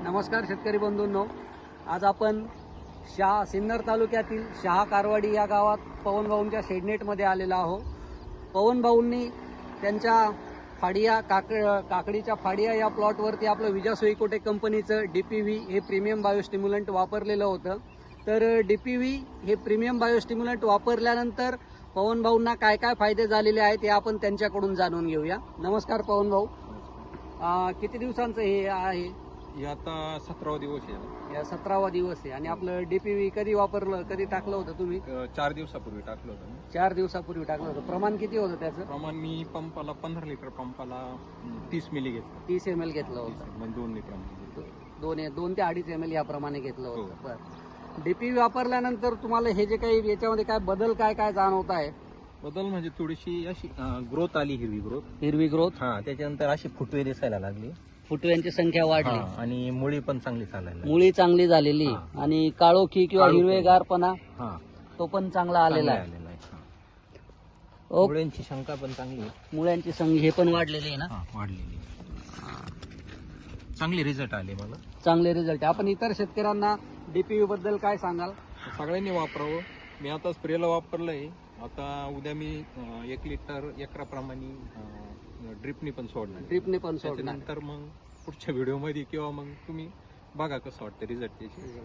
नमस्कार शेतकरी बंधूंनो, आज आपण सिन्नर तालुक्यातील शहा कारवाडी या गावात पवनभाऊंच्या शेडनेटमध्ये आलेलो आहोत. पवनभाऊंनी त्यांच्या फाडिया काकडीच्या फाडिया या प्लॉटवरती आपलं विजय सोईकोटे कंपनीचं DPV हे प्रीमियम बायोस्टिम्युलंट वापरलेलं होतं. तर DPV हे प्रीमियम बायोस्टिम्युलंट वापरल्यानंतर पवनभाऊंना काय काय फायदे झालेले आहेत हे आपण त्यांच्याकडून जाणून घेऊया. नमस्कार पवनभाऊ, किती दिवसांचं हे आहे? हे आता 17वा दिवस आहे. या 17वा दिवस आहे. आणि आपलं DPV कधी वापरलं, कधी टाकलं होतं तुम्ही? 4 दिवसापूर्वी टाकलं होतं. 4 दिवसापूर्वी टाकलं होतं. प्रमाण किती होतं त्याचं? प्रमाण मी पंपाला 15 लिटर पंपाला 30 मिली घेतलं. 30 ml घेतलं होतं. म्हणजे 2 लिटर 2 ते 2.5 ml याप्रमाणे घेतलं होतं. हो. बरं, DPV वापरल्यानंतर तुम्हाला हे जे काही याच्यामध्ये काय बदल काय जाणवत आहे? बदल म्हणजे थोडीशी अशी ग्रोथ आली, हिरवी ग्रोथ, त्याच्यानंतर अशी फुटवे दिसायला लागली, फुटव्यांची संख्या वाढली, आणि मुळी पण चांगली चालायला मुळी चांगली झालेली, आणि काळोखी किंवा हिरवेगारपणा तो पण चांगला आलेला आहे. मुळ्यांची संख्या पण चांगली आहे. मुळ्यांची संख्या हे पण वाढलेली आहे ना? वाढलेली. चांगले रिझल्ट आले मला. चांगले रिझल्ट. आपण इतर शेतकऱ्यांना DPV बद्दल काय सांगाल? सगळ्यांनी वापरावं. मी आता स्प्रेला वापरलंय. आता उद्या मी 1 लिटर एकराप्रमाणे ड्रिपनी पण सोडणार. नंतर मग पुढच्या व्हिडिओ मध्ये किंवा मग तुम्ही बघा कसं वाटतं रिझल्ट त्याची.